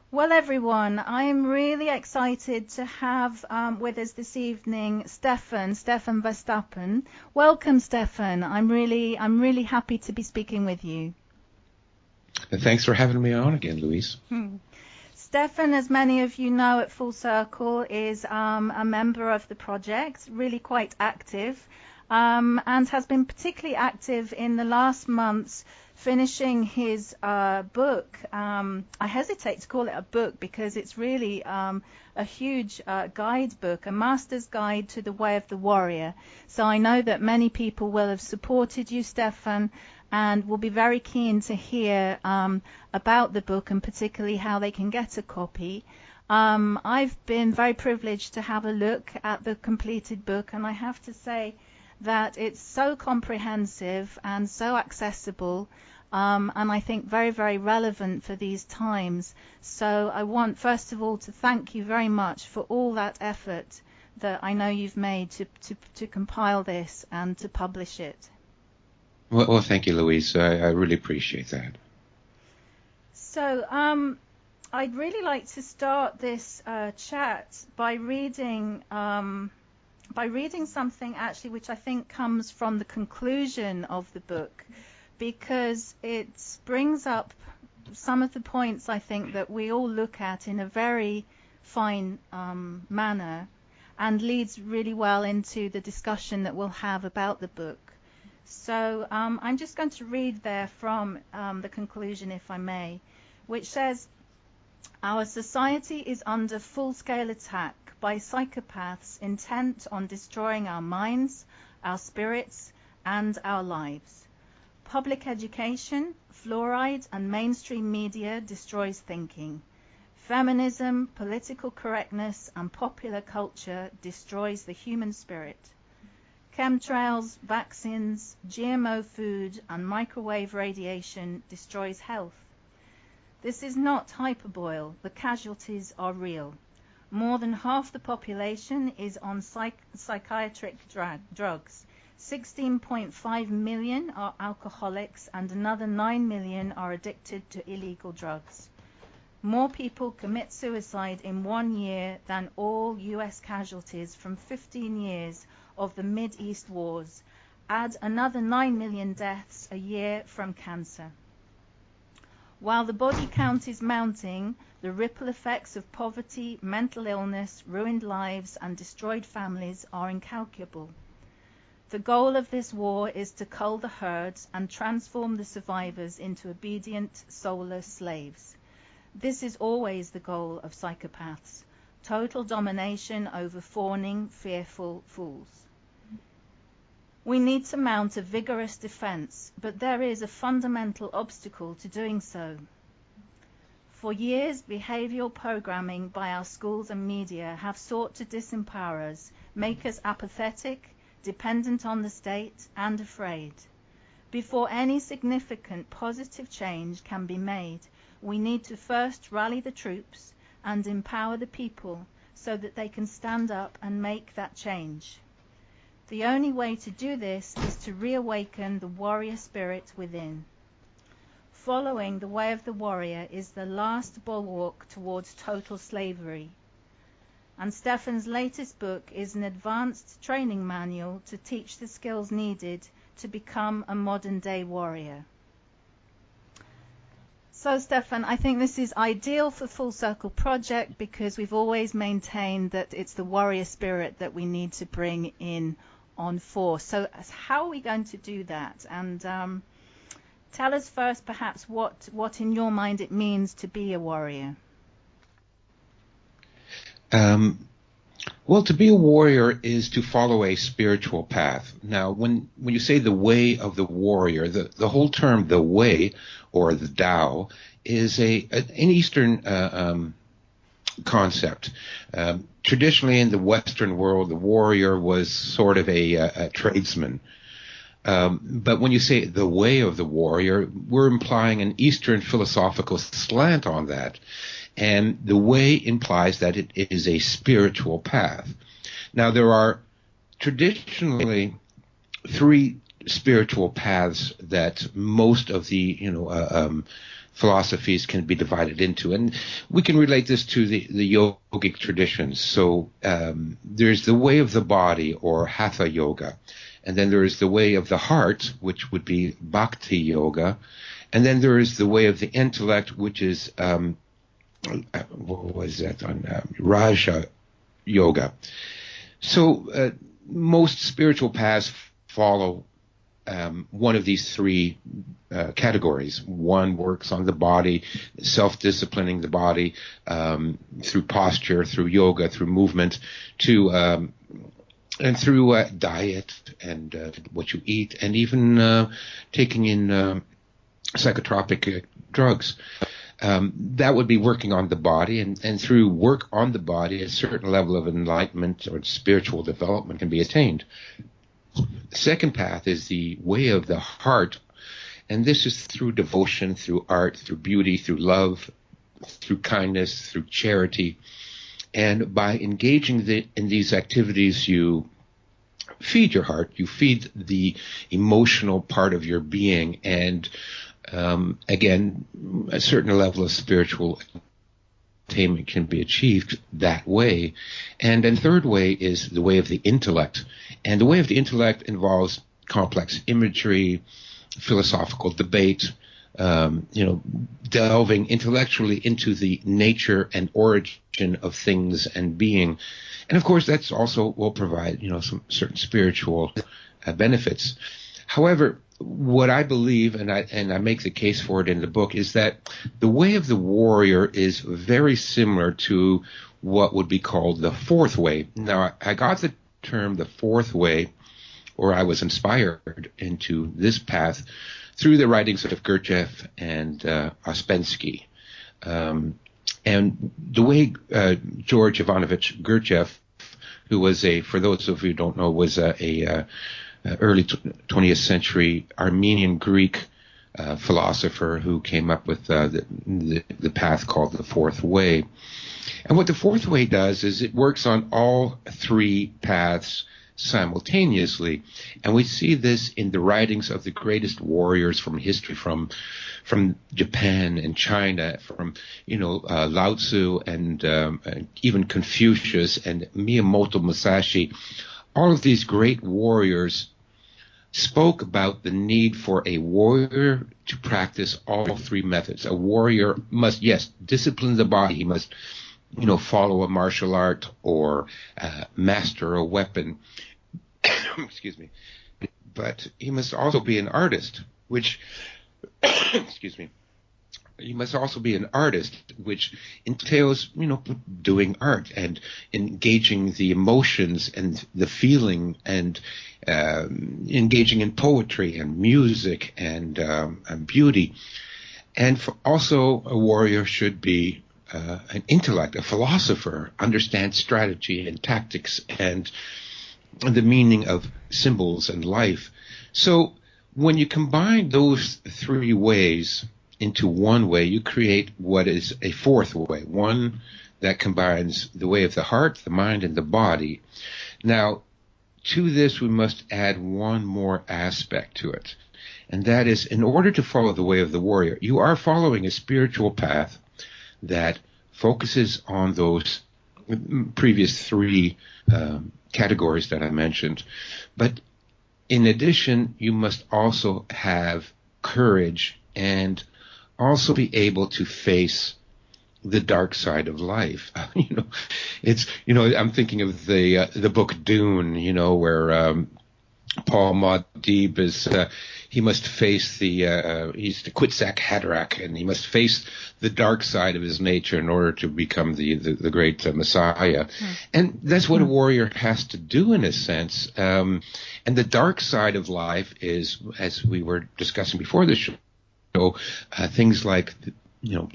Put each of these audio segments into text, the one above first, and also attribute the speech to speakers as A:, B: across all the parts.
A: Well, everyone, I'm really excited to have with us this evening Stefan Verstappen. Welcome, Stefan. I'm really happy to be speaking with you.
B: Thanks for having me on again, Louise.
A: Stefan, as many of you know at Full Circle, is a member of the project, really quite active, and has been particularly active in the last months finishing his book. I hesitate to call it a book because it's really a huge guidebook, a master's guide to the way of the warrior. So I know that many people will have supported you, Stefan, and will be very keen to hear about the book and particularly how they can get a copy. I've been very privileged to have a look at the completed book, and I have to say that it's so comprehensive and so accessible, and I think very, very relevant for these times. So I want, first of all, to thank you very much for all that effort that I know you've made to compile this and to publish it.
B: Well, thank you, Louise. I really appreciate that.
A: So I'd really like to start this chat by reading something actually which I think comes from the conclusion of the book, because it brings up some of the points I think that we all look at in a very fine manner and leads really well into the discussion that we'll have about the book. So I'm just going to read there from the conclusion, if I may, which says, "Our society is under full-scale attack by psychopaths intent on destroying our minds, our spirits, and our lives. Public education, fluoride, and mainstream media destroys thinking. Feminism, political correctness, and popular culture destroys the human spirit. Chemtrails, vaccines, GMO food, and microwave radiation destroys health. This is not hyperbole. The casualties are real. More than half the population is on psychiatric drugs. 16.5 million are alcoholics, and another 9 million are addicted to illegal drugs. More people commit suicide in 1 year than all US casualties from 15 years of the Mid-East wars. Add another 9 million deaths a year from cancer. While the body count is mounting, the ripple effects of poverty, mental illness, ruined lives, and destroyed families are incalculable. The goal of this war is to cull the herds and transform the survivors into obedient, soulless slaves. This is always the goal of psychopaths: total domination over fawning, fearful fools. We need to mount a vigorous defense, but there is a fundamental obstacle to doing so. For years, behavioral programming by our schools and media have sought to disempower us, make us apathetic, dependent on the state, and afraid. Before any significant positive change can be made, we need to first rally the troops and empower the people so that they can stand up and make that change. The only way to do this is to reawaken the warrior spirit within. Following the way of the warrior is the last bulwark towards total slavery. And Stefan's latest book is an advanced training manual to teach the skills needed to become a modern-day warrior." So, Stefan, I think this is ideal for Full Circle Project because we've always maintained that it's the warrior spirit that we need to bring in on force. So how are we going to do that? And tell us first perhaps what in your mind it means to be a warrior.
B: Well, to be a warrior is to follow a spiritual path. Now, when you say the way of the warrior, the whole term, the way, or the Tao, is an Eastern concept. Traditionally in the Western world, the warrior was sort of a tradesman. But when you say the way of the warrior, we're implying an Eastern philosophical slant on that. And the way implies that it is a spiritual path. Now, there are traditionally three spiritual paths that most of the philosophies can be divided into. And we can relate this to the yogic traditions. So there's the way of the body, or hatha yoga. And then there is the way of the heart, which would be bhakti yoga. And then there is the way of the intellect, which is, what was that, Raja yoga. So most spiritual paths follow one of these three categories. One works on the body, self-disciplining the body through posture, through yoga, through movement, and through diet and what you eat, and even taking in psychotropic drugs. That would be working on the body, and through work on the body, a certain level of enlightenment or spiritual development can be attained. The second path is the way of the heart, and this is through devotion, through art, through beauty, through love, through kindness, through charity. And by engaging in these activities, you feed your heart, you feed the emotional part of your being, and again, a certain level of spiritual attainment can be achieved that way. And then third way is the way of the intellect. And the way of the intellect involves complex imagery, philosophical debate, delving intellectually into the nature and origin of things and being. And of course, that's also will provide, some certain spiritual benefits. However, what I believe, and I make the case for it in the book, is that the way of the warrior is very similar to what would be called the fourth way. Now, I got the term the fourth way, or I was inspired into this path through the writings of Gurdjieff and Ouspensky. And the way George Ivanovich Gurdjieff, who was for those of you who don't know, was a early 20th century Armenian Greek philosopher who came up with the path called the fourth way. And what the fourth way does is it works on all three paths simultaneously. And we see this in the writings of the greatest warriors from history, from Japan and China, from Lao Tzu and even Confucius and Miyamoto Musashi. All of these great warriors spoke about the need for a warrior to practice all three methods. A warrior must, yes, discipline the body. He must, follow a martial art or master a weapon. Excuse me. But he must also be an artist, which, excuse me. You must also be an artist, which entails, doing art and engaging the emotions and the feeling and engaging in poetry and music and beauty. And also a warrior should be an intellect, a philosopher, understand strategy and tactics and the meaning of symbols and life. So when you combine those three ways into one way, you create what is a fourth way, one that combines the way of the heart, the mind, and the body. Now, to this, we must add one more aspect to it, and that is, in order to follow the way of the warrior, you are following a spiritual path that focuses on those previous three categories that I mentioned. But in addition, you must also have courage and also be able to face the dark side of life. I'm thinking of the book Dune, where Paul Muad'Dib is, he must face he's the Quetzalcoatl Haderach, and he must face the dark side of his nature in order to become the great Messiah. Mm. And that's what a warrior has to do in a sense. And the dark side of life is, as we were discussing before the show, things like the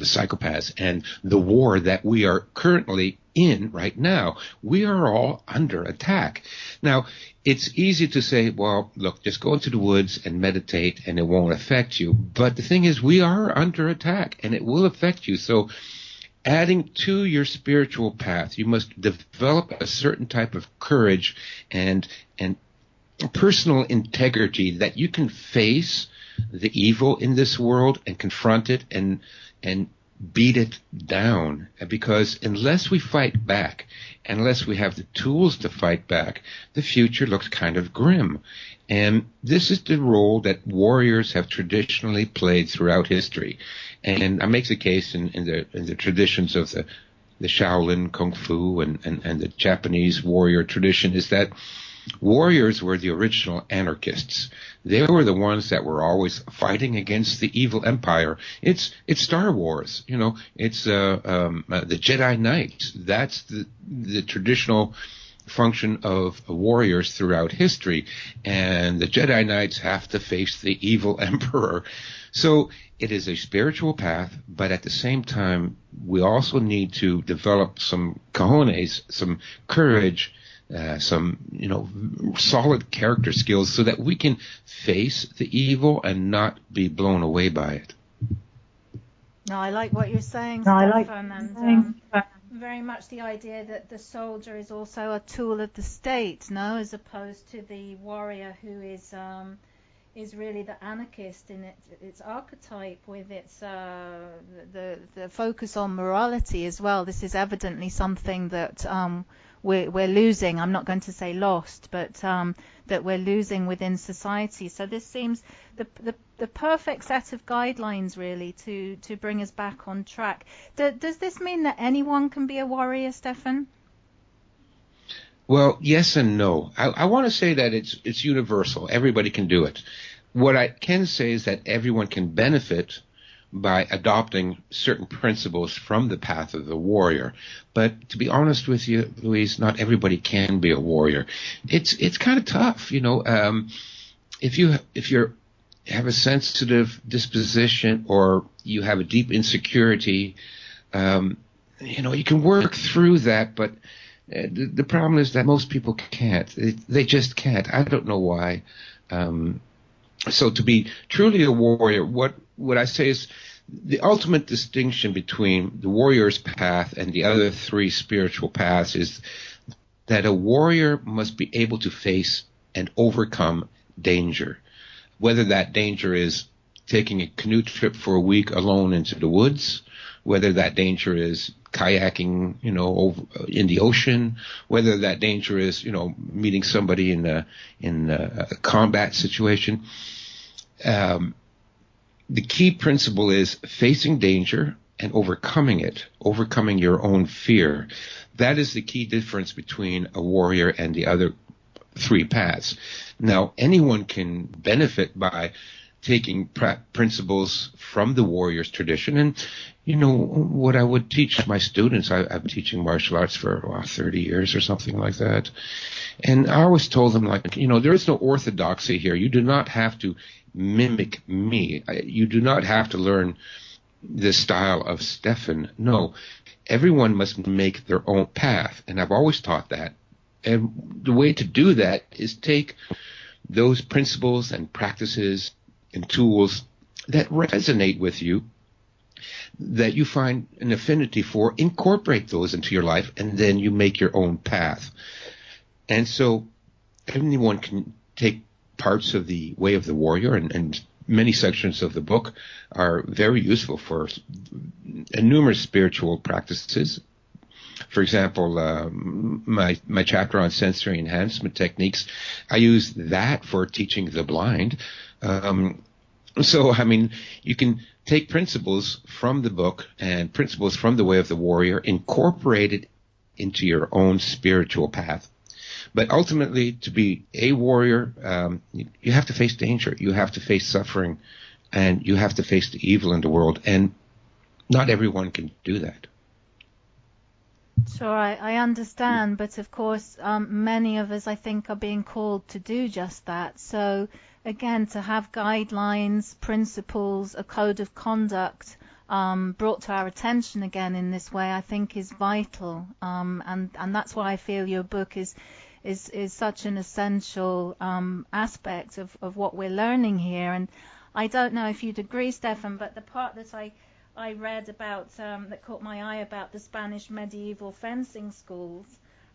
B: psychopaths and the war that we are currently in right now. We are all under attack. Now, it's easy to say, well, look, just go into the woods and meditate and it won't affect you. But the thing is, we are under attack and it will affect you. So adding to your spiritual path, you must develop a certain type of courage and personal integrity that you can face the evil in this world and confront it and beat it down. Because unless we fight back, unless we have the tools to fight back, the future looks kind of grim. And this is the role that warriors have traditionally played throughout history. And I make the case in the traditions of the Shaolin Kung Fu and the Japanese warrior tradition is that warriors were the original anarchists. They were the ones that were always fighting against the evil empire. It's Star Wars, it's the Jedi Knights. That's the traditional function of warriors throughout history. And the Jedi Knights have to face the evil emperor. So it is a spiritual path, but at the same time, we also need to develop some cojones, some courage, some, solid character skills so that we can face the evil and not be blown away by it.
A: No, I like what you're saying, Stefan, and very much the idea that the soldier is also a tool of the state, as opposed to the warrior who is really the anarchist in its archetype with its the focus on morality as well. This is evidently something that we're losing. I'm not going to say lost, but that we're losing within society. So this seems the perfect set of guidelines really to bring us back on track. Does this mean that anyone can be a warrior, Stefan?
B: Well, yes and no. I want to say that it's universal. Everybody can do it. What I can say is that everyone can benefit by adopting certain principles from the path of the warrior. But to be honest with you, Louise, not everybody can be a warrior. It's kind of tough, if you have a sensitive disposition or you have a deep insecurity, you can work through that, but the problem is that most people can't. They just can't. I don't know why. So to be truly a warrior, what I say is the ultimate distinction between the warrior's path and the other three spiritual paths is that a warrior must be able to face and overcome danger, whether that danger is taking a canoe trip for a week alone into the woods, whether that danger is kayaking, over in the ocean, whether that danger is, meeting somebody in a combat situation. The key principle is facing danger and overcoming it, overcoming your own fear. That is the key difference between a warrior and the other three paths. Now, anyone can benefit by taking principles from the warrior's tradition. And, what I would teach my students, I've been teaching martial arts for 30 years or something like that. And I always told them, there is no orthodoxy here. You do not have to mimic me. You do not have to learn the style of Stefan. No, everyone must make their own path. And I've always taught that. And the way to do that is take those principles and practices and tools that resonate with you, that you find an affinity for, incorporate those into your life, and then you make your own path. And so anyone can take parts of the Way of the Warrior, and many sections of the book are very useful for numerous spiritual practices. For example, my chapter on sensory enhancement techniques, I use that for teaching the blind. You can take principles from the book and principles from the Way of the Warrior, incorporate it into your own spiritual path. But ultimately, to be a warrior, you have to face danger, you have to face suffering, and you have to face the evil in the world. And not everyone can do that.
A: Sure, I understand, but of course, many of us, I think, are being called to do just that. So, again, to have guidelines, principles, a code of conduct brought to our attention again in this way, I think, is vital. And that's why I feel your book is such an essential aspect of what we're learning here. And I don't know if you'd agree, Stefan, but the part that I read about that caught my eye about the Spanish medieval fencing schools,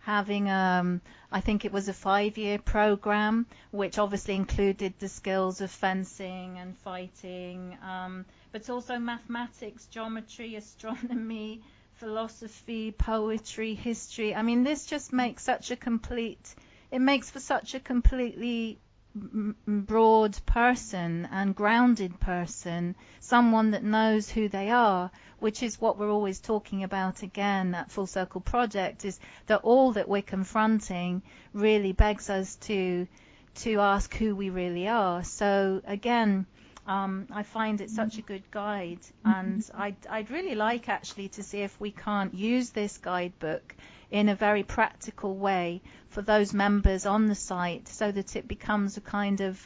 A: having I think it was a 5-year program, which obviously included the skills of fencing and fighting, but also mathematics, geometry, astronomy, philosophy, poetry, history. I mean, this just makes it makes for such a completely broad person and grounded person, someone that knows who they are, which is what we're always talking about again at Full Circle Project, is that all that we're confronting really begs us to ask who we really are. So again, I find it such a good guide, and I'd really like actually to see if we can't use this guidebook in a very practical way for those members on the site, so that it becomes a kind of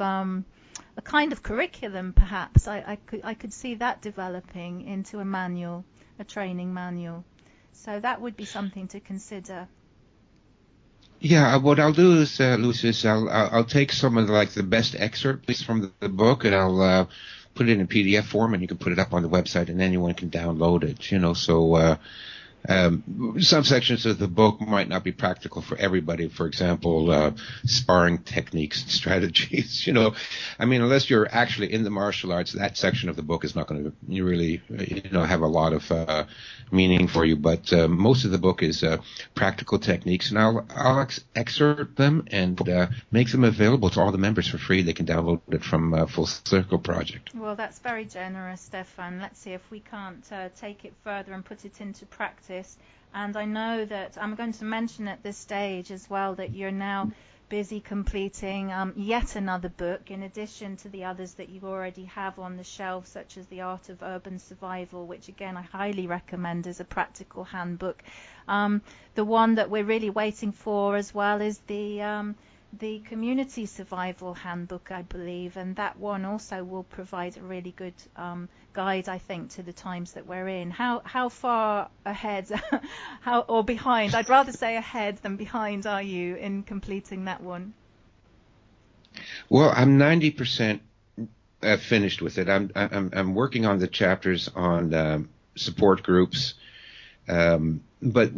A: curriculum, perhaps. I could see that developing into a manual, a training manual. So that would be something to consider.
B: Yeah, what I'll do is, Lucius, I'll take some of the best excerpts from the book, and I'll put it in PDF form, and you can put it up on the website, and anyone can download it. So some sections of the book might not be practical for everybody. For example, sparring techniques and strategies. I mean, unless you're actually in the martial arts, that section of the book is not going to really, have a lot of meaning for you. But most of the book is practical techniques, and I'll excerpt them and make them available to all the members for free. They can download it from Full Circle Project.
A: Well, that's very generous, Stefan. Let's see if we can't take it further and put it into practice. And I know that I'm going to mention at this stage as well that you're now busy completing yet another book, in addition to the others that you already have on the shelf, such as The Art of Urban Survival, which again I highly recommend as a practical handbook. The one that we're really waiting for as well is the Community Survival Handbook, I believe, and that one also will provide a really good guide, I think, to the times that we're in. How far ahead, or behind? I'd rather say ahead than behind. Are you in completing that one?
B: Well, I'm 90% finished with it. I'm working on the chapters on support groups. But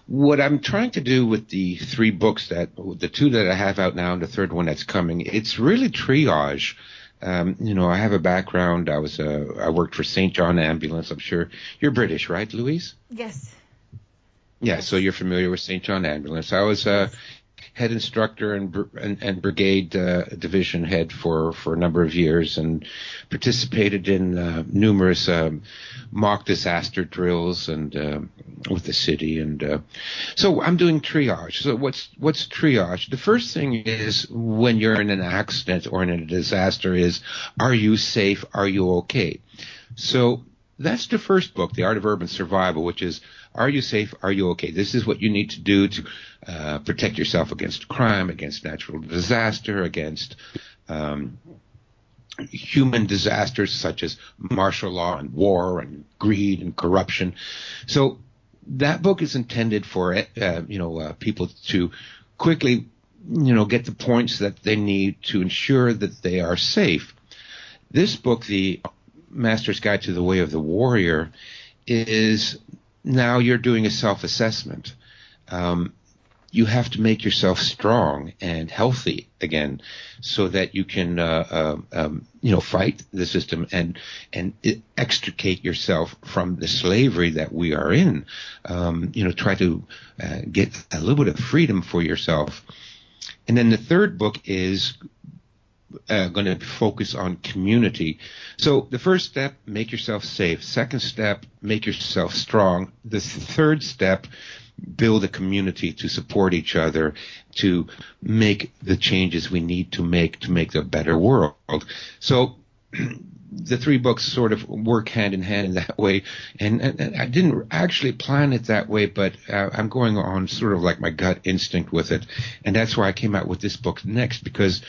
B: what I'm trying to do with the 3 books, the 2 that I have out now and the third one that's coming, it's really triage. I have a background. I worked for St. John Ambulance. I'm sure you're British, right, Louise?
A: Yes.
B: Yeah, yes. So you're familiar with St. John Ambulance. I was head instructor and brigade division head for a number of years, and participated in numerous mock disaster drills and with the city. And so I'm doing triage. So what's triage? The first thing is, when you're in an accident or in a disaster, is, are you safe? Are you okay? So that's the first book, The Art of Urban Survival, which is, are you safe? Are you okay? This is what you need to do to protect yourself against crime, against natural disaster, against human disasters such as martial law and war and greed and corruption. So that book is intended for people to quickly get the points that they need to ensure that they are safe. This book, The Master's Guide to the Way of the Warrior, is, now you're doing a self-assessment. You have to make yourself strong and healthy again, so that you can, fight the system and extricate yourself from the slavery that we are in. Try to get a little bit of freedom for yourself. And then the third book is going to focus on community. So the first step, make yourself safe. Second step, make yourself strong. The third step, build a community to support each other, to make the changes we need to make a better world. So the 3 books sort of work hand in hand in that way. And I didn't actually plan it that way, but I'm going on sort of like my gut instinct with it. And that's why I came out with this book next, because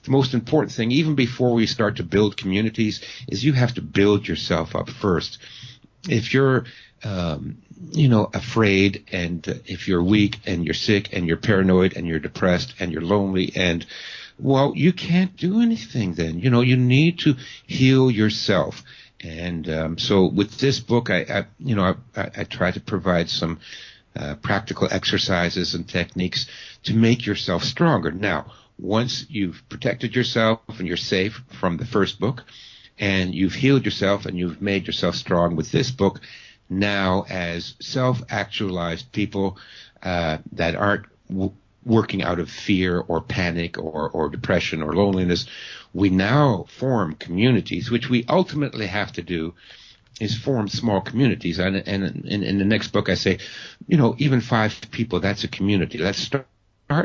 B: the most important thing, even before we start to build communities, is you have to build yourself up first. If you're afraid, and if you're weak and you're sick and you're paranoid and you're depressed and you're lonely, and well, you can't do anything then. You need to heal yourself. And so with this book, I try to provide some practical exercises and techniques to make yourself stronger. Now, once you've protected yourself and you're safe from the first book, and you've healed yourself and you've made yourself strong with this book, now as self-actualized people that aren't working out of fear or panic or depression or loneliness, we now form communities, which we ultimately have to do is form small communities. And in the next book I say, even 5 people, that's a community. Let's start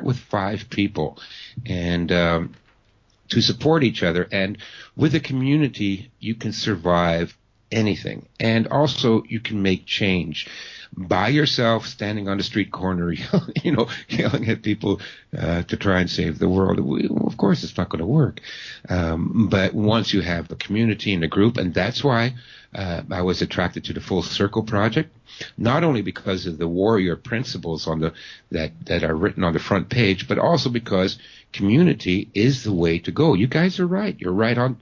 B: with 5 people and to support each other. And with a community, you can survive anything. And also you can make change. By yourself, standing on the street corner, yelling at people to try and save the world. Of course, it's not going to work. But once you have a community and a group, and that's why I was attracted to the Full Circle Project, not only because of the warrior principles that are written on the front page, but also because community is the way to go. You guys are right. You're right on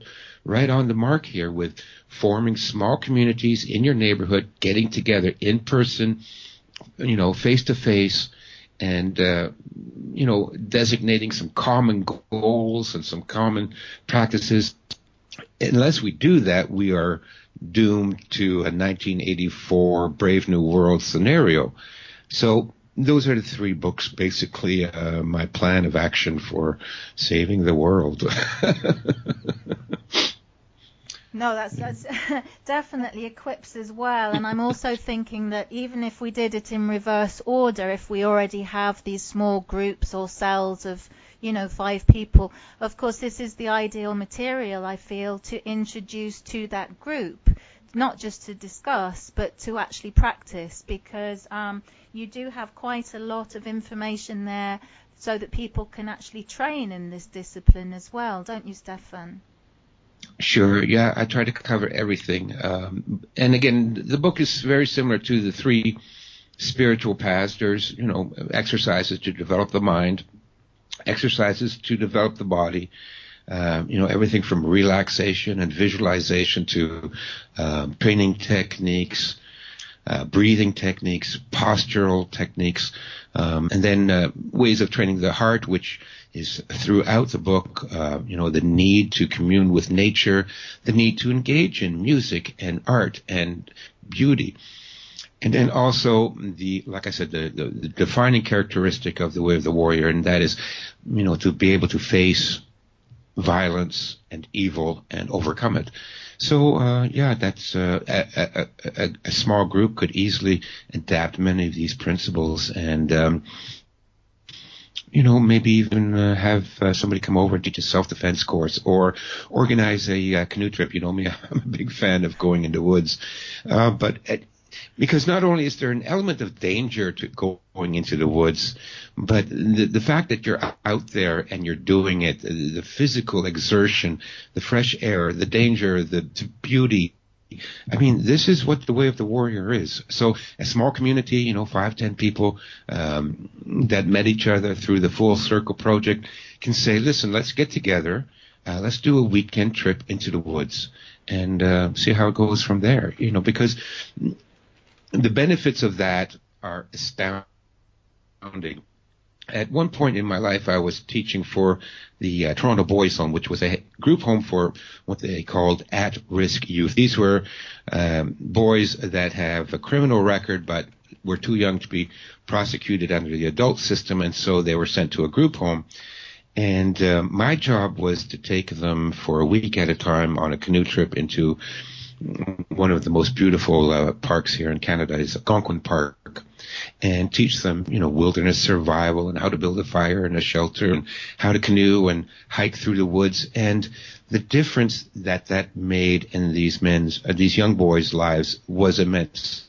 B: the mark here with forming small communities in your neighborhood, getting together in person, face to face, and designating some common goals and some common practices. Unless we do that, we are doomed to a 1984 Brave New World scenario. So those are the 3 books, basically, my plan of action for saving the world.
A: No, that's definitely equips as well. And I'm also thinking that even if we did it in reverse order, if we already have these small groups or cells of 5 people, of course this is the ideal material, I feel, to introduce to that group, not just to discuss but to actually practice, because you do have quite a lot of information there so that people can actually train in this discipline as well, don't you, Stefan?
B: Sure, yeah, I try to cover everything. And again, the book is very similar to the 3 spiritual paths. There's, exercises to develop the mind, exercises to develop the body, everything from relaxation and visualization to training techniques, breathing techniques, postural techniques, and then ways of training the heart, which is throughout the book, the need to commune with nature, the need to engage in music and art and beauty. And then also like I said, the defining characteristic of the way of the warrior, and that is, to be able to face violence and evil and overcome it. So, that's a small group could easily adapt many of these principles and, maybe even have somebody come over and teach a self-defense course or organize a canoe trip. Me, I'm a big fan of going in the woods. Because not only is there an element of danger to going into the woods, but the fact that you're out there and you're doing it, the physical exertion, the fresh air, the danger, the beauty. I mean, this is what the way of the warrior is. So a small community, 5, 10 people that met each other through the Full Circle Project can say, listen, let's get together. Let's do a weekend trip into the woods and see how it goes from there, because the benefits of that are astounding. At one point in my life, I was teaching for the Toronto Boys Home, which was a group home for what they called at-risk youth. These were boys that have a criminal record but were too young to be prosecuted under the adult system, and so they were sent to a group home. And my job was to take them for a week at a time on a canoe trip into one of the most beautiful parks here in Canada, is Algonquin Park, and teach them, wilderness survival and how to build a fire and a shelter and how to canoe and hike through the woods. And the difference that made in these young boys' lives was immense,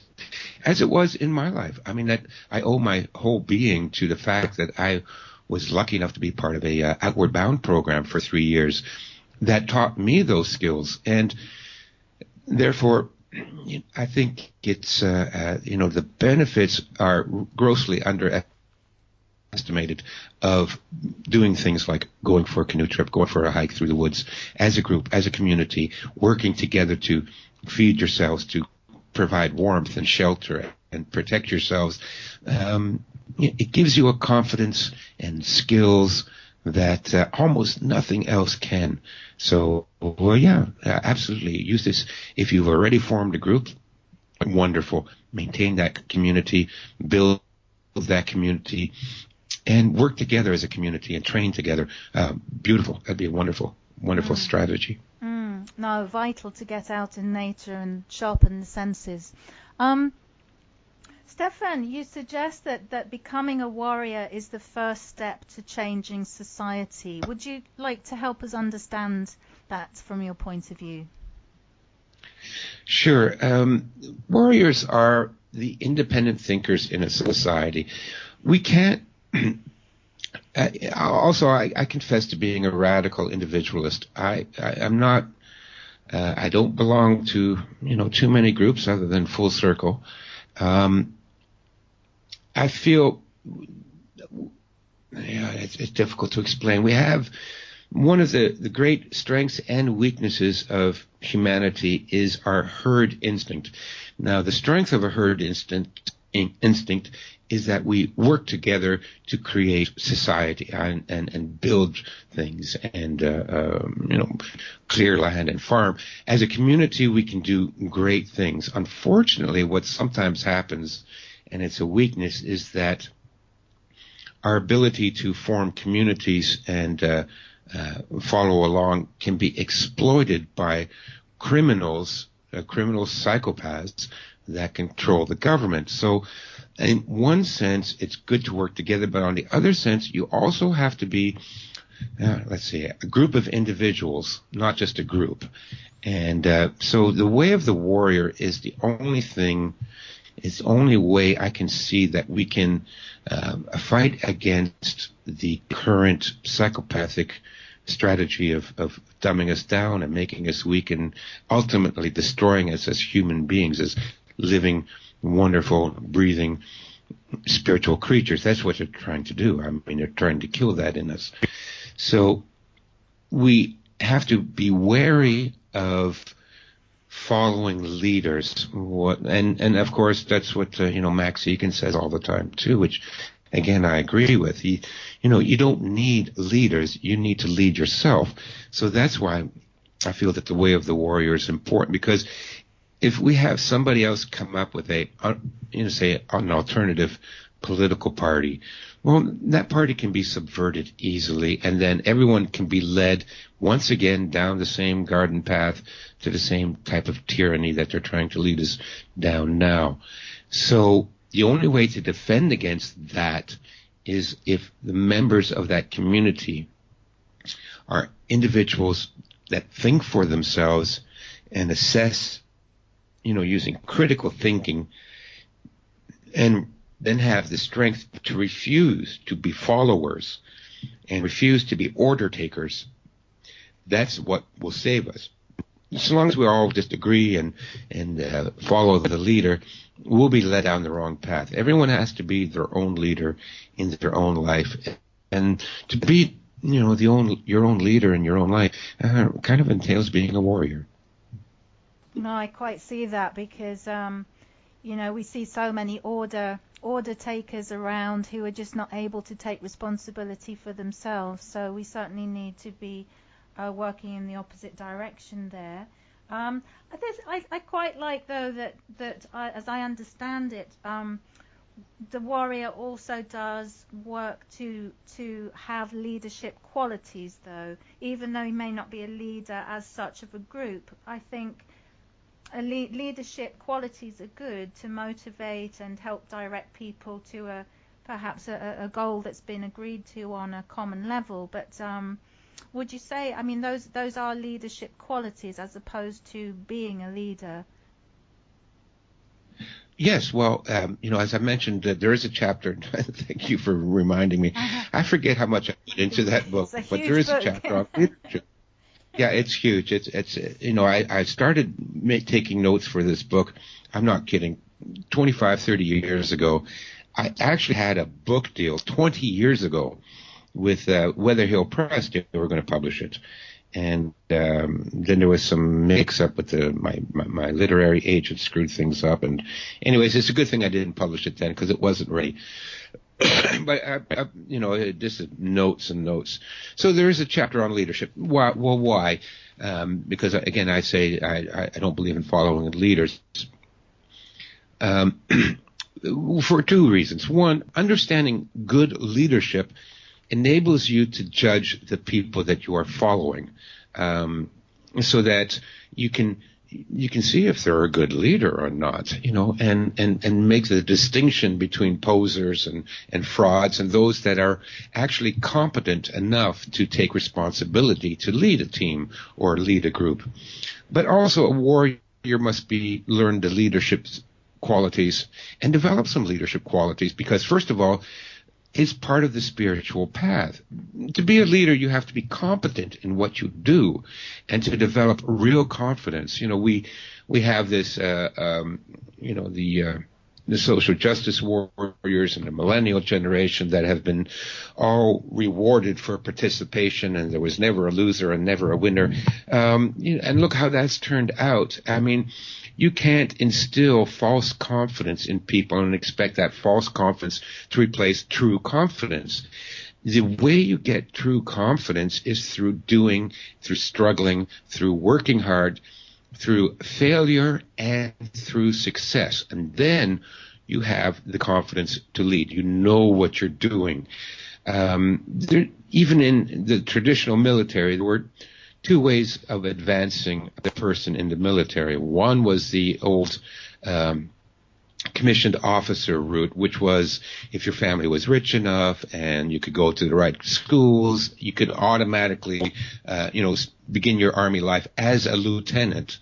B: as it was in my life. I mean, that I owe my whole being to the fact that I was lucky enough to be part of a Outward Bound program for 3 years that taught me those skills. And therefore, I think it's, the benefits are grossly underestimated of doing things like going for a canoe trip, going for a hike through the woods as a group, as a community, working together to feed yourselves, to provide warmth and shelter and protect yourselves, it gives you a confidence and skills that almost nothing else can. So, well, yeah, absolutely. Use this. If you've already formed a group, wonderful. Maintain that community, build that community, and work together as a community and train together. Beautiful. That'd be a wonderful, wonderful strategy.
A: No, vital to get out in nature and sharpen the senses. Stefan, you suggest that becoming a warrior is the first step to changing society. Would you like to help us understand that from your point of view?
B: Sure. Warriors are the independent thinkers in a society. We can't. I confess to being a radical individualist. I'm not. I don't belong to too many groups other than Full Circle. I feel, it's difficult to explain. We have one of the great strengths and weaknesses of humanity is our herd instinct. Now, the strength of a herd instinct is that we work together to create society and build things and clear land and farm. As a community, we can do great things. Unfortunately, what sometimes happens, and it's a weakness, is that our ability to form communities and follow along can be exploited by criminals, psychopaths that control the government. So in one sense, it's good to work together, but on the other sense, you also have to be, let's say, a group of individuals, not just a group. And so the way of the warrior is the only thing, it's the only way I can see that we can fight against the current psychopathic strategy of dumbing us down and making us weak and ultimately destroying us as human beings, as living, wonderful, breathing, spiritual creatures. That's what they're trying to do. I mean, they're trying to kill that in us. So we have to be wary of following leaders. And of course, that's what, Max Egan says all the time too, which again, I agree with. You don't need leaders. You need to lead yourself. So that's why I feel that the way of the warrior is important, because if we have somebody else come up with say an alternative political party, well, that party can be subverted easily, and then everyone can be led once again down the same garden path to the same type of tyranny that they're trying to lead us down now. So the only way to defend against that is if the members of that community are individuals that think for themselves and assess, using critical thinking, and then have the strength to refuse to be followers and refuse to be order takers. That's what will save us. So long as we all just agree and follow the leader, we'll be led down the wrong path. Everyone has to be their own leader in their own life, and to be, your own leader in your own life kind of entails being a warrior.
A: No, I quite see that, because we see so many order takers around who are just not able to take responsibility for themselves. So we certainly need to be working in the opposite direction there. I quite like, though, that as I understand it, the warrior also does work to have leadership qualities, though, even though he may not be a leader as such of a group. I think leadership qualities are good to motivate and help direct people to perhaps a goal that's been agreed to on a common level. But would you say, those are leadership qualities as opposed to being a leader?
B: Yes, well, as I mentioned, there is a chapter. Thank you for reminding me. I forget how much I put into that book, but there is a chapter on leadership. Yeah, it's huge. It's I started taking notes for this book. I'm not kidding. 25, 30 years ago, I actually had a book deal 20 years ago with Weather Hill Press. They were going to publish it. And then there was some mix-up with my literary agent screwed things up. And anyways, it's a good thing I didn't publish it then because it wasn't ready. But, just notes and notes. So there is a chapter on leadership. Why? Well, why? Because, again, I say I don't believe in following leaders. For two reasons. One, understanding good leadership enables you to judge the people that you are following, so that you can see if they're a good leader or not, and make the distinction between posers and frauds and those that are actually competent enough to take responsibility to lead a team or lead a group. But also a warrior must learn the leadership qualities and develop some leadership qualities because, first of all, it's part of the spiritual path. To be a leader, you have to be competent in what you do and to develop real confidence. We have this, the social justice warriors and the millennial generation that have been all rewarded for participation, and there was never a loser and never a winner. And look how that's turned out. I mean, you can't instill false confidence in people and expect that false confidence to replace true confidence. The way you get true confidence is through doing, through struggling, through working hard, through failure, and through success. And then you have the confidence to lead. You know what you're doing. Even in the traditional military, there were two ways of advancing the person in the military. One was the old commissioned officer route, which was if your family was rich enough and you could go to the right schools, you could automatically, begin your army life as a lieutenant.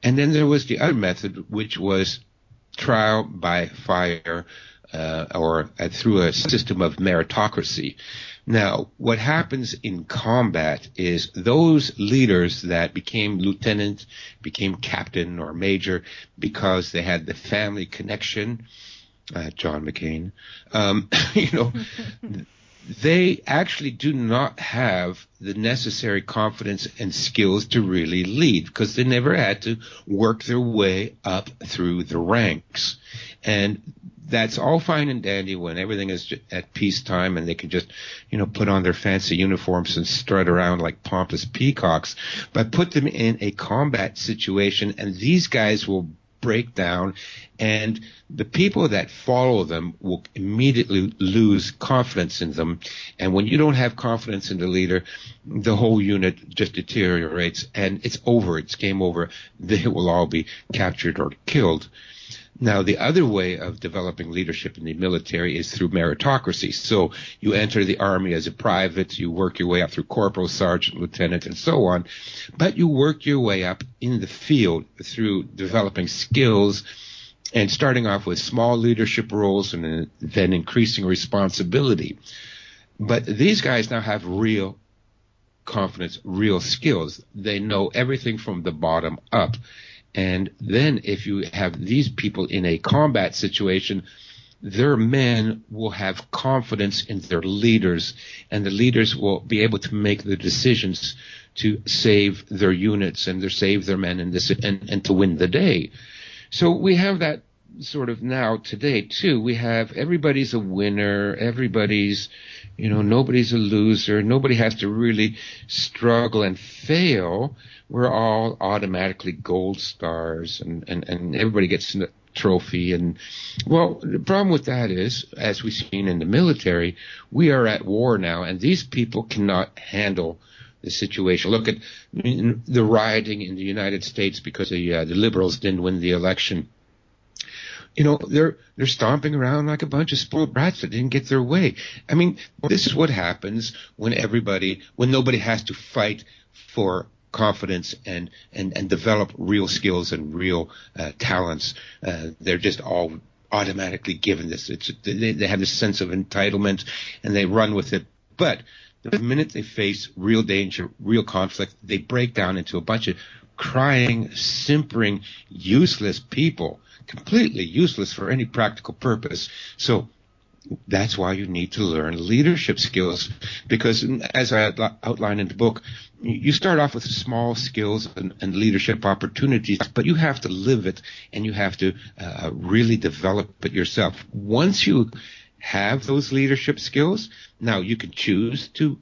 B: And then there was the other method, which was trial by fire, or through a system of meritocracy. Now, what happens in combat is those leaders that became lieutenant, became captain or major because they had the family connection, John McCain, they actually do not have the necessary confidence and skills to really lead because they never had to work their way up through the ranks. And that's all fine and dandy when everything is at peacetime and they can just, put on their fancy uniforms and strut around like pompous peacocks. But put them in a combat situation and these guys will break down, and the people that follow them will immediately lose confidence in them. And when you don't have confidence in the leader, the whole unit just deteriorates and it's over. It's game over. They will all be captured or killed. Now, the other way of developing leadership in the military is through meritocracy. So you enter the army as a private, you work your way up through corporal, sergeant, lieutenant, and so on. But you work your way up in the field through developing skills and starting off with small leadership roles and then increasing responsibility. But these guys now have real confidence, real skills. They know everything from the bottom up. And then if you have these people in a combat situation, their men will have confidence in their leaders, and the leaders will be able to make the decisions to save their units and to save their men and to win the day. So we have that sort of now today too. We have everybody's a winner, everybody's, nobody's a loser, nobody has to really struggle and fail. We're all automatically gold stars and everybody gets a trophy. And well, the problem with that is, as we've seen in the military, we are at war now and these people cannot handle the situation. Look at the rioting in the United States because the liberals didn't win the election. They're stomping around like a bunch of spoiled brats that didn't get their way. I mean, this is what happens when nobody has to fight for confidence and develop real skills and real talents. They're just all automatically given this. They have this sense of entitlement and they run with it. But the minute they face real danger, real conflict, they break down into a bunch of crying, simpering, useless people, completely useless for any practical purpose. So that's why you need to learn leadership skills, because as I outline in the book, you start off with small skills and leadership opportunities, but you have to live it and you have to really develop it yourself. Once you have those leadership skills, now you can choose to,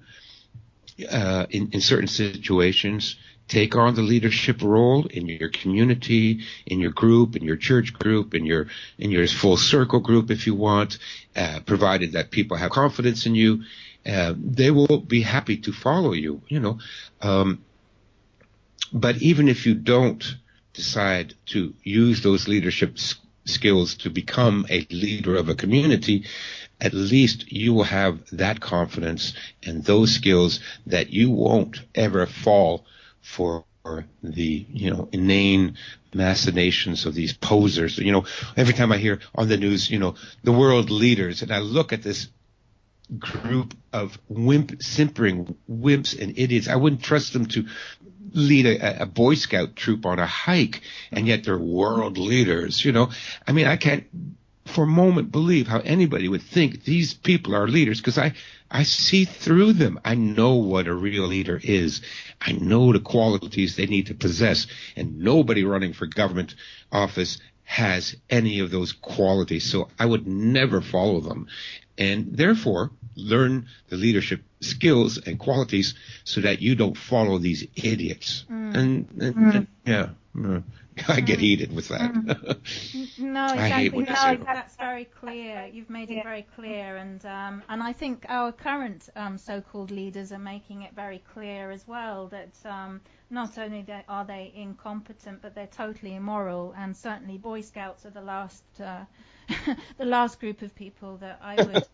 B: in certain situations, take on the leadership role in your community, in your group, in your church group, in your full circle group if you want, provided that people have confidence in you. They will be happy to follow you, but even if you don't decide to use those leadership skills to become a leader of a community, at least you will have that confidence and those skills that you won't ever fall for the, inane machinations of these posers. Every time I hear on the news, the world leaders, and I look at this group of simpering wimps and idiots, I wouldn't trust them to lead a Boy Scout troop on a hike, and yet they're world leaders. I can't for a moment believe how anybody would think these people are leaders, because I see through them. I know what a real leader is. I know the qualities they need to possess, and nobody running for government office has any of those qualities. So I would never follow them, and therefore learn the leadership skills and qualities so that you don't follow these idiots. I get heated with that.
A: No, exactly. That's very clear. You've made it very clear, and I think our current so-called leaders are making it very clear as well that not only are they incompetent, but they're totally immoral. And certainly, Boy Scouts are the last group of people that I would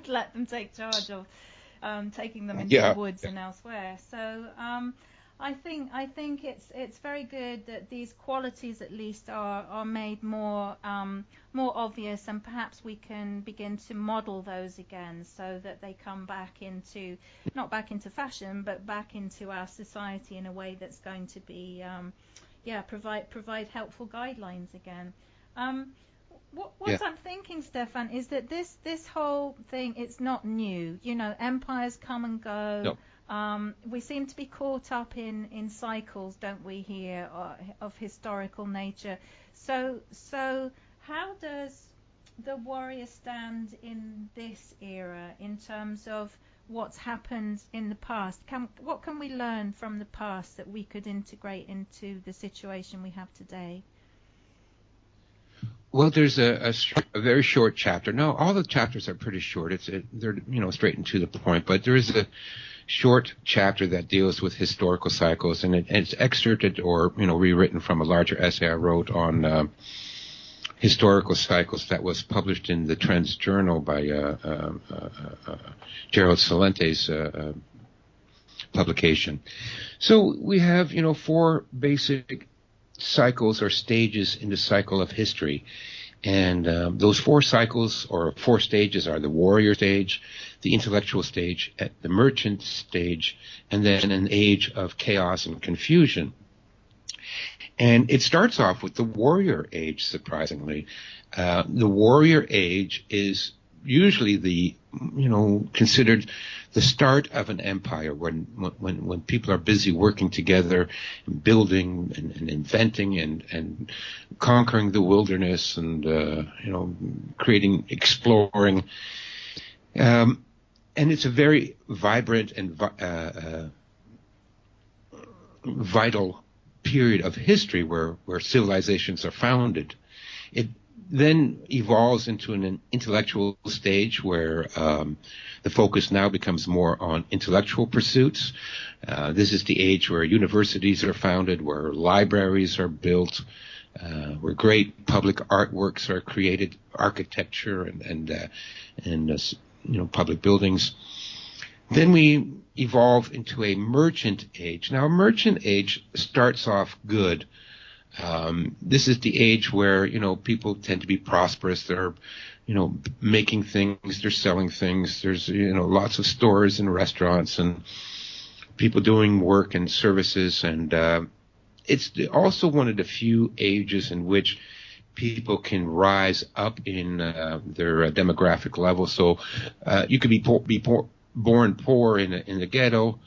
A: let them take charge of, taking them into the woods and elsewhere. So. I think it's very good that these qualities at least are made more obvious, and perhaps we can begin to model those again so that they come back into, not back into fashion, but back into our society in a way that's going to be provide helpful guidelines again. What I'm thinking, Stefan, is that this whole thing, it's not new. Empires come and go.
B: No.
A: We seem to be caught up in cycles, don't we, here, of historical nature. So how does the warrior stand in this era in terms of what's happened in the past? What can we learn from the past that we could integrate into the situation we have today?
B: Well, there's a very short chapter. No, all the chapters are pretty short. They're straight and to the point. But there is a short chapter that deals with historical cycles, and it's excerpted or rewritten from a larger essay I wrote on historical cycles that was published in the Trends Journal by Gerald Salente's publication. So we have 4 basic cycles or stages in the cycle of history. And those 4 cycles or 4 stages are the warrior stage, the intellectual stage, the merchant stage, and then an age of chaos and confusion. And it starts off with the warrior age, surprisingly. The warrior age is usually considered the start of an empire, when people are busy working together and building and inventing and conquering the wilderness and exploring, and it's a very vibrant and vital period of history where civilizations are founded. It then evolves into an intellectual stage where the focus now becomes more on intellectual pursuits. This is the age where universities are founded, where libraries are built, where great public artworks are created, architecture and public buildings. Then we evolve into a merchant age. Now, a merchant age starts off good. This is the age where, people tend to be prosperous. They're, making things, they're selling things. There's, lots of stores and restaurants and people doing work and services. And it's also one of the few ages in which people can rise up in their demographic level. So you could be born poor in the ghetto,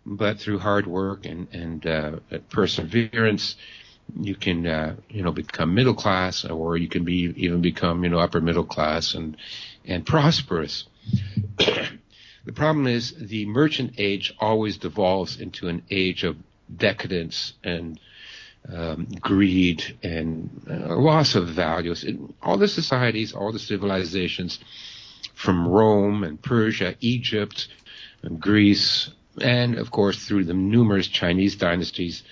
B: but through hard work and perseverance, you can become middle class, or you can even become upper middle class and prosperous. The problem is the merchant age always devolves into an age of decadence and greed and loss of values. All the societies, all the civilizations, from Rome and Persia, Egypt and Greece, and of course through the numerous Chinese dynasties,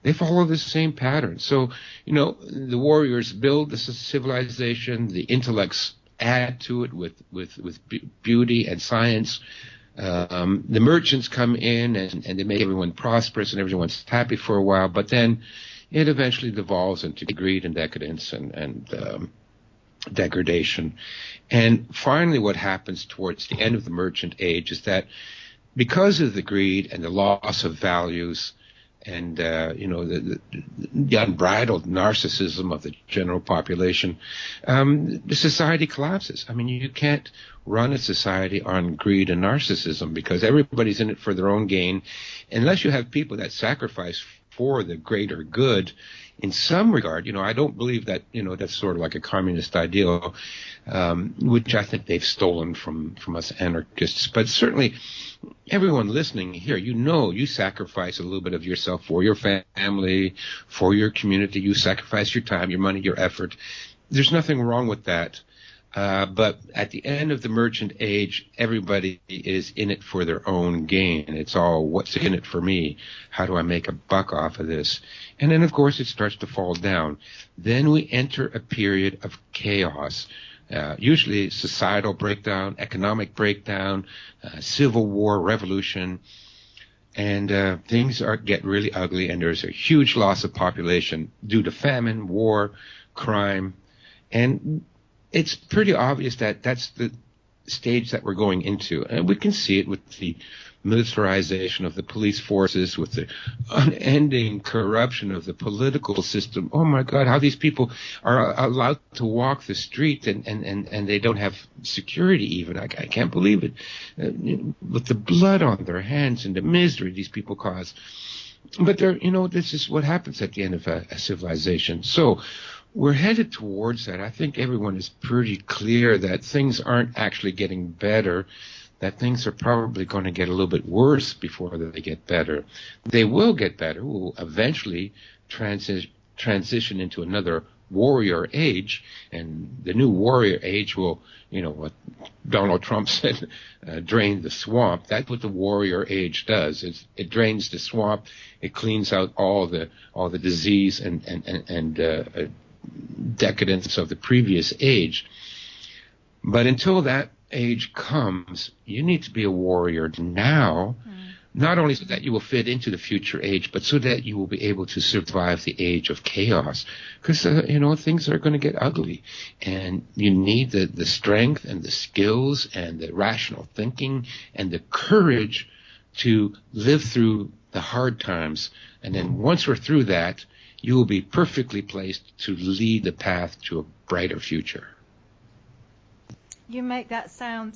B: they follow the same pattern. So, the warriors build this civilization, the intellects add to it with beauty and science. The merchants come in and they make everyone prosperous and everyone's happy for a while, but then it eventually devolves into greed and decadence and degradation. And finally what happens towards the end of the merchant age is that because of the greed and the loss of values and the unbridled narcissism of the general population, the society collapses. I mean, you can't run a society on greed and narcissism because everybody's in it for their own gain, unless you have people that sacrifice for the greater good. In some regard, I don't believe that, that's sort of like a communist ideal, which I think they've stolen from us anarchists. But certainly everyone listening here, you sacrifice a little bit of yourself for your family, for your community. You sacrifice your time, your money, your effort. There's nothing wrong with that. But at the end of the merchant age, everybody is in it for their own gain. It's all, what's in it for me? How do I make a buck off of this? And then, of course, it starts to fall down. Then we enter a period of chaos, usually societal breakdown, economic breakdown, civil war, revolution, and things get really ugly, and there's a huge loss of population due to famine, war, crime, and it's pretty obvious that that's the stage that we're going into. And we can see it with the militarization of the police forces, with the unending corruption of the political system. Oh, my God, how these people are allowed to walk the street and they don't have security even. I can't believe it. With the blood on their hands and the misery these people cause. But this is what happens at the end of a civilization. So we're headed towards that. I think everyone is pretty clear that things aren't actually getting better, that things are probably going to get a little bit worse before they get better. They will get better. We'll eventually transition into another warrior age, and the new warrior age will, what Donald Trump said, drain the swamp. That's what the warrior age does. It drains the swamp. It cleans out all the disease and decadence of the previous age. But until that age comes, you need to be a warrior now, not only so that you will fit into the future age, but so that you will be able to survive the age of chaos. Because, things are going to get ugly. And you need the strength and the skills and the rational thinking and the courage to live through the hard times. And then once we're through that, you will be perfectly placed to lead the path to a brighter future.
A: You make that sound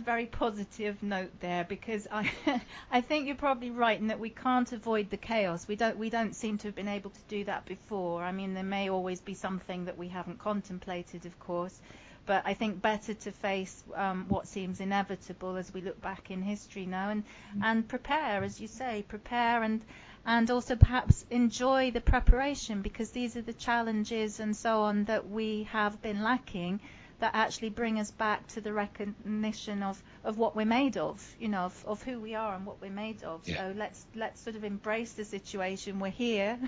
A: very positive note there, because I think you're probably right in that we can't avoid the chaos. We don't seem to have been able to do that before. I mean, there may always be something that we haven't contemplated, of course, but I think better to face what seems inevitable as we look back in history now, and prepare, as you say, and also perhaps enjoy the preparation, because these are the challenges and so on that we have been lacking, that actually bring us back to the recognition of what we're made of, of who we are and what we're made of. Yeah. So let's sort of embrace the situation. We're here.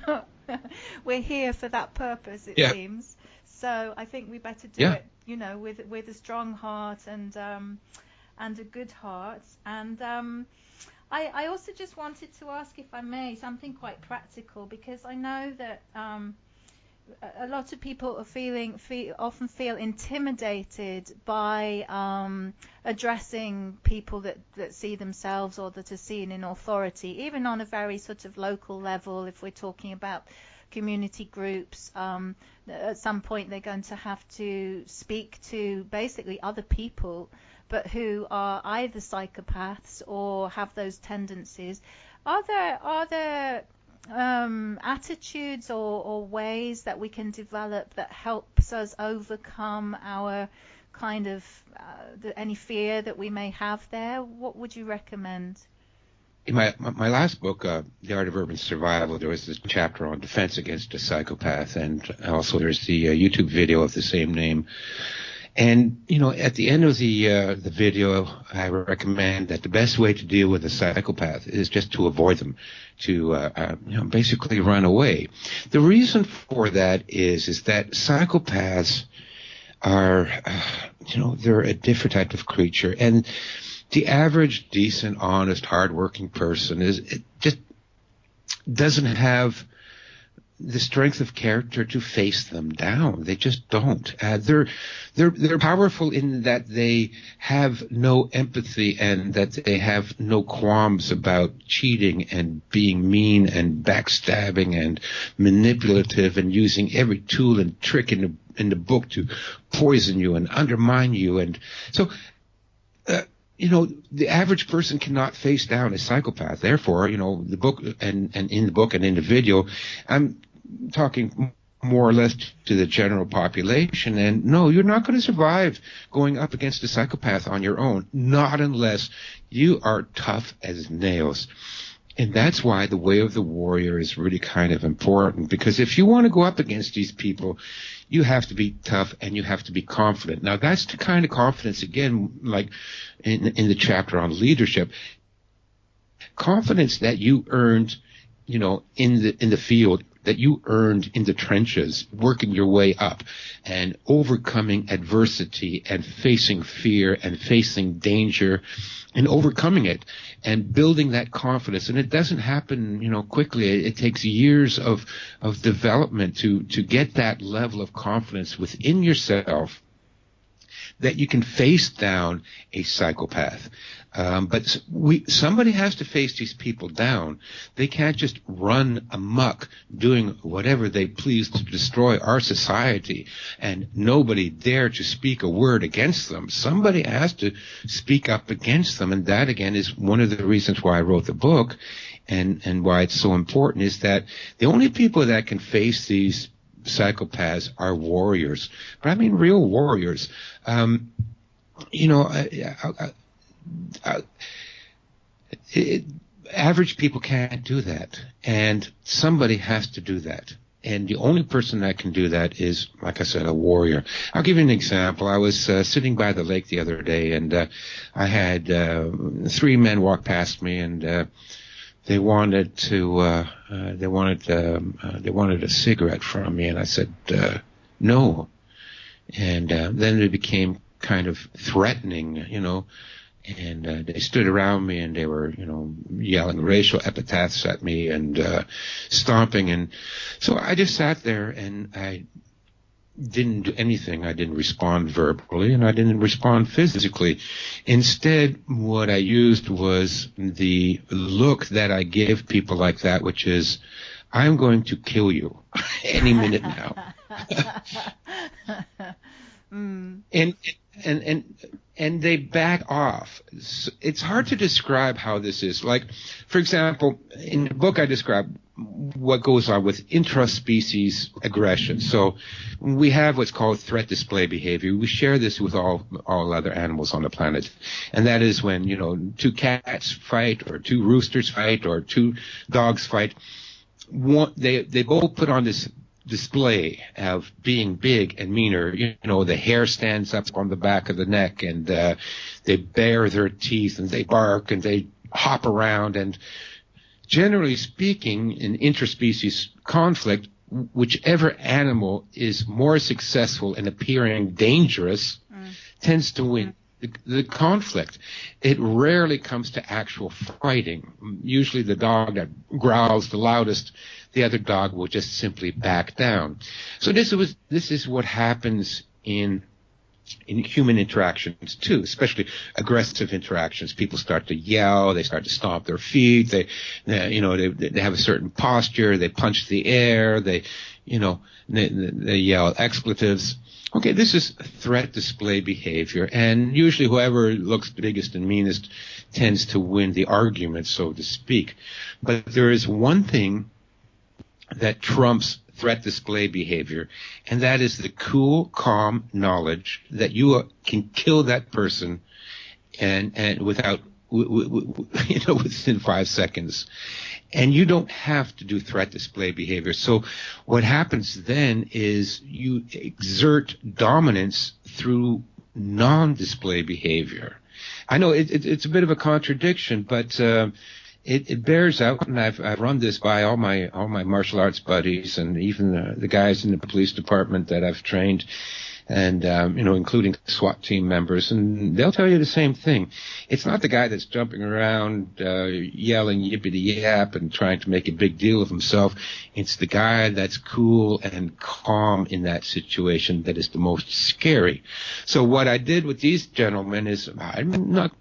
A: We're here for that purpose, it seems. So I think we better do it, with a strong heart and a good heart. And I also just wanted to ask, if I may, something quite practical, because I know that a lot of people are often feel intimidated by addressing people that see themselves or that are seen in authority, even on a very sort of local level, if we're talking about community groups. At some point, they're going to have to speak to basically other people, but who are either psychopaths or have those tendencies. Are there attitudes or ways that we can develop that helps us overcome our kind of any fear that we may have there? What would you recommend?
B: In my last book, The Art of Urban Survival, there was this chapter on defense against a psychopath, and also there's the YouTube video of the same name. And, at the end of the video, I recommend that the best way to deal with a psychopath is just to avoid them, to, basically run away. The reason for that is that psychopaths are, they're a different type of creature. And the average, decent, honest, hardworking person just doesn't have the strength of character to face them down. They just don't. They're powerful in that they have no empathy and that they have no qualms about cheating and being mean and backstabbing and manipulative and using every tool and trick in the book to poison you and undermine you. And so, the average person cannot face down a psychopath. Therefore, the book and in the book and in the video, I'm talking more or less to the general population. And no, you're not going to survive going up against a psychopath on your own, not unless you are tough as nails. And that's why the way of the warrior is really kind of important, because if you want to go up against these people, you have to be tough and you have to be confident. Now, that's the kind of confidence, again, like in the chapter on leadership, confidence that you earned, in the field, that you earned in the trenches, working your way up and overcoming adversity and facing fear and facing danger and overcoming it and building that confidence. And it doesn't happen, quickly. It takes years of development to get that level of confidence within yourself that you can face down a psychopath. But somebody has to face these people down. They can't just run amok doing whatever they please to destroy our society and nobody dare to speak a word against them. Somebody has to speak up against them. And that, again, is one of the reasons why I wrote the book and why it's so important, is that the only people that can face these psychopaths are warriors. But I mean real warriors. Average people can't do that, and somebody has to do that. And the only person that can do that is, like I said, a warrior. I'll give you an example. I was sitting by the lake the other day, and I had 3 men walk past me, and they wanted a cigarette from me, and I said no. And then it became kind of threatening, and they stood around me and they were, yelling racial epithets at me and stomping. And so I just sat there and I didn't do anything. I didn't respond verbally and I didn't respond physically. Instead, what I used was the look that I give people like that, which is, I'm going to kill you any minute now. And they back off. It's hard to describe how this is. Like, for example, in the book I describe what goes on with intraspecies aggression. So we have what's called threat display behavior. We share this with all other animals on the planet. And that is when, 2 cats fight or 2 roosters fight or 2 dogs fight. They both put on this display of being big and meaner. The hair stands up on the back of the neck, and they bare their teeth and they bark and they hop around. And generally speaking, in interspecies conflict, whichever animal is more successful in appearing dangerous tends to win the conflict. It rarely comes to actual fighting. Usually the dog that growls the loudest, the other dog will just simply back down. So this is what happens in in human interactions too, especially aggressive interactions. People start to yell, they start to stomp their feet, they have a certain posture, they punch the air, they yell expletives. Okay, this is threat display behavior, and usually whoever looks biggest and meanest tends to win the argument, so to speak. But there is one thing that trumps threat display behavior, and that is the cool, calm knowledge that you can kill that person and without within 5 seconds. And you don't have to do threat display behavior. So what happens then is you exert dominance through non-display behavior. I know it's a bit of a contradiction, but it bears out, and I've run this by all my martial arts buddies and even the guys in the police department that I've trained, and including SWAT team members, and they'll tell you the same thing. It's not the guy that's jumping around yelling yippity yap and trying to make a big deal of himself. It's the guy that's cool and calm in that situation that is the most scary. So what I did with these gentlemen is I'm not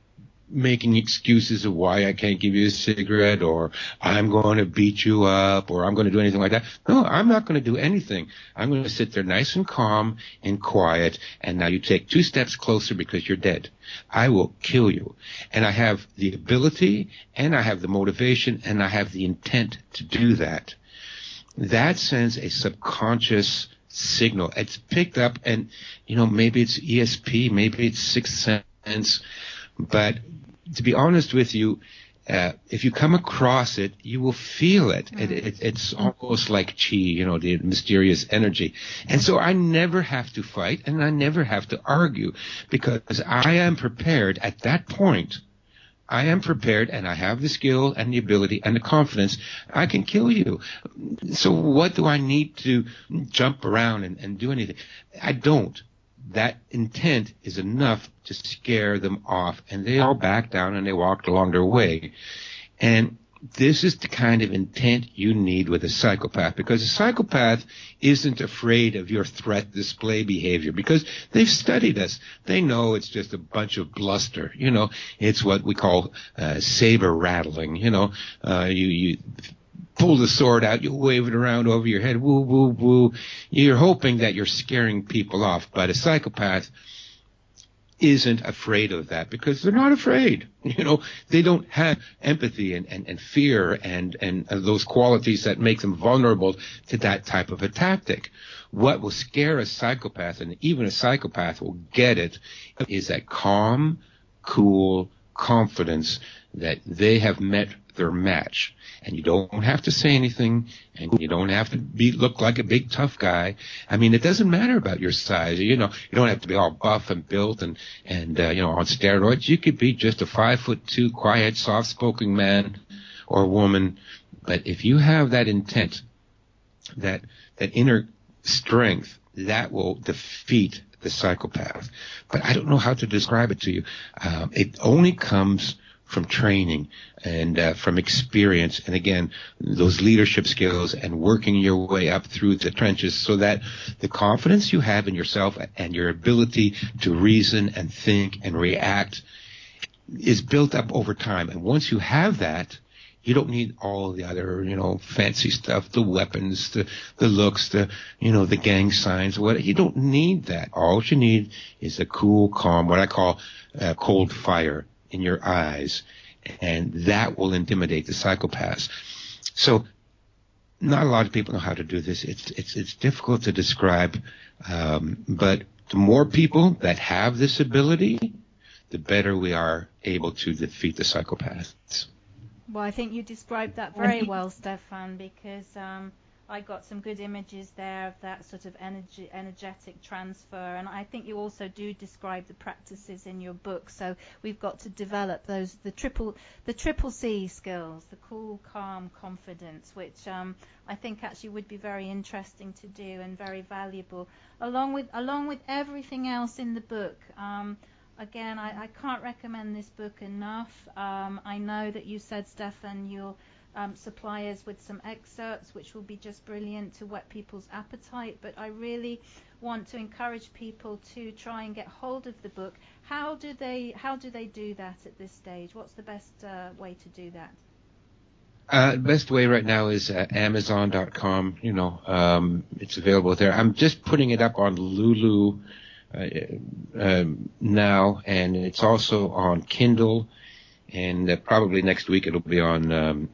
B: making excuses of why I can't give you a cigarette, or I'm going to beat you up, or I'm going to do anything like that. No, I'm not going to do anything. I'm going to sit there nice and calm and quiet, and now you take 2 steps closer because you're dead. I will kill you. And I have the ability, and I have the motivation, and I have the intent to do that. That sends a subconscious signal. It's picked up, and, maybe it's ESP, maybe it's Sixth Sense, but to be honest with you, if you come across it, you will feel it. It's almost like chi, the mysterious energy. And so I never have to fight, and I never have to argue, because I am prepared at that point. I am prepared, and I have the skill and the ability and the confidence. I can kill you. So what do I need to jump around and do anything? I don't. That intent is enough to scare them off, and they all back down and they walked along their way. And this is the kind of intent you need with a psychopath, because a psychopath isn't afraid of your threat display behavior, because they've studied us. They know it's just a bunch of bluster. It's what we call saber rattling. You pull the sword out, you wave it around over your head, woo, woo, woo. You're hoping that you're scaring people off, but a psychopath isn't afraid of that, because they're not afraid. They don't have empathy and fear and those qualities that make them vulnerable to that type of a tactic. What will scare a psychopath, and even a psychopath will get it, is that calm, cool confidence that they have met their match. And you don't have to say anything, and you don't have to look like a big tough guy. I mean, it doesn't matter about your size. You don't have to be all buff and built and on steroids. You could be just a 5'2", quiet, soft-spoken man or woman. But if you have that intent, that inner strength, that will defeat the psychopath. But I don't know how to describe it to you. It only comes from training and from experience, and again, those leadership skills and working your way up through the trenches, so that the confidence you have in yourself and your ability to reason and think and react is built up over time. And once you have that, you don't need all the other, fancy stuff, the weapons, the looks, the gang signs, you don't need that. All you need is a cool, calm, what I call cold fire in your eyes, and that will intimidate the psychopaths. So not a lot of people know how to do this. It's difficult to describe, but the more people that have this ability, the better we are able to defeat the psychopaths.
A: Well, I think you described that very well, Stefan, because I got some good images there of that sort of energetic transfer, and I think you also do describe the practices in your book. So we've got to develop the triple C skills, the cool, calm, confidence, which I think actually would be very interesting to do and very valuable, along with everything else in the book. Again, I can't recommend this book enough. I know that you said, Stefan, you'll supply us with some excerpts, which will be just brilliant to whet people's appetite. But I really want to encourage people to try and get hold of the book, how do they do that at this stage? What's the best way to do that?
B: Best way right now is Amazon.com. It's available there. I'm just putting it up on Lulu now, and it's also on Kindle, and probably next week it'll be on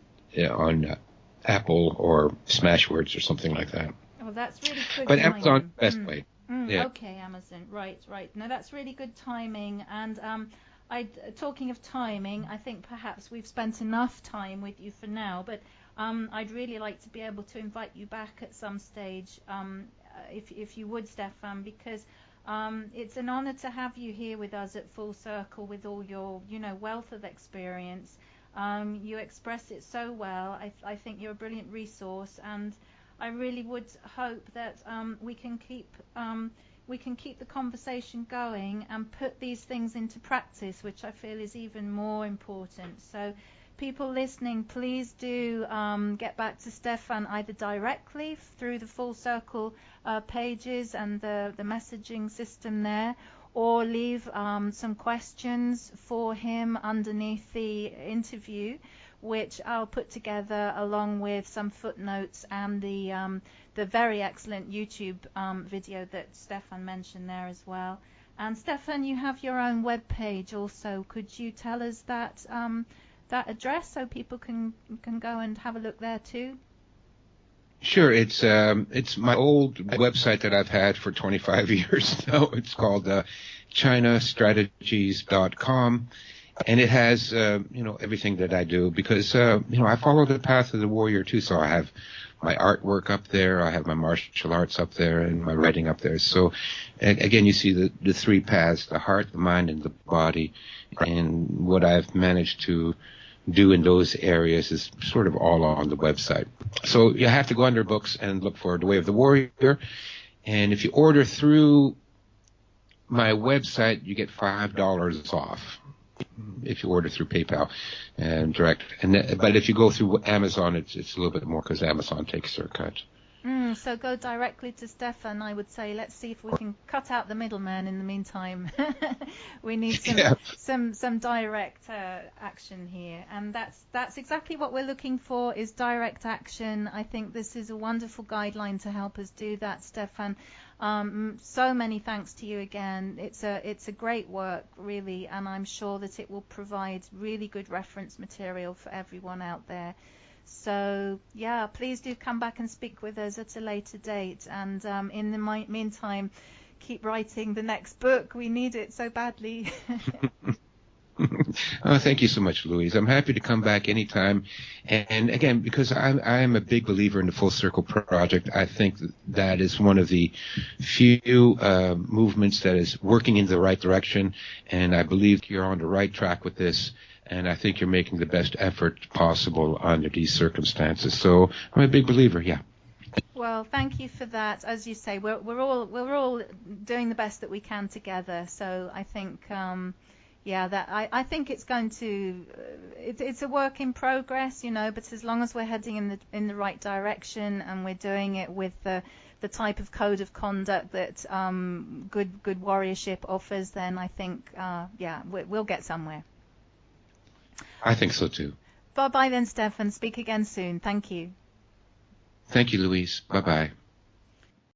B: Apple or Smashwords or something like that.
A: Oh, that's really good.
B: But Amazon, best way. Yeah.
A: Okay, Amazon. Right. No, that's really good timing. And talking of timing, I think perhaps we've spent enough time with you for now, but I'd really like to be able to invite you back at some stage, if you would, Stefan, because it's an honor to have you here with us at Full Circle with all your, wealth of experience. You express it so well. I think you're a brilliant resource, and I really would hope that we can keep the conversation going and put these things into practice, which I feel is even more important. So people listening, please do get back to Stefan either directly through the Full Circle pages and the messaging system there, or leave some questions for him underneath the interview, which I'll put together along with some footnotes and the very excellent YouTube video that Stefan mentioned there as well. And Stefan, you have your own web page also. Could you tell us that address so people can go and have a look there too?
B: Sure. It's my old website that I've had for 25 years now. It's called chinastrategies.com. And it has, everything that I do because, I follow the path of the warrior too. So I have my artwork up there. I have my martial arts up there and my writing up there. So again, you see the three paths, the heart, the mind, and the body. And what I've managed to do in those areas is sort of all on the website. So you have to go under books and look for The Way of the Warrior. And if you order through my website, you get $5 off if you order through PayPal and direct. But if you go through Amazon, it's a little bit more because Amazon takes their cut.
A: So go directly to Stefan, I would say. Let's see if we can cut out the middleman in the meantime. We need some direct action here, and that's exactly what we're looking for, is direct action. I think this is a wonderful guideline to help us do that, Stefan. So many thanks to you again. It's a great work, really, and I'm sure that it will provide really good reference material for everyone out there. So, yeah, please do come back and speak with us at a later date. And in the meantime, keep writing the next book. We need it so badly.
B: Oh, thank you so much, Louise. I'm happy to come back anytime. And again, because I am a big believer in the Full Circle Project, I think that is one of the few movements that is working in the right direction. And I believe you're on the right track with this. And I think you're making the best effort possible under these circumstances. So I'm a big believer, yeah.
A: Well, thank you for that. As you say, we're all doing the best that we can together. So I think, I think it's going to. It's a work in progress, But as long as we're heading in the right direction and we're doing it with the type of code of conduct that good warriorship offers, then I think, we'll get somewhere.
B: I think so too.
A: Bye-bye then, Stefan. Speak again soon. Thank you.
B: Thank you, Louise. Bye-bye.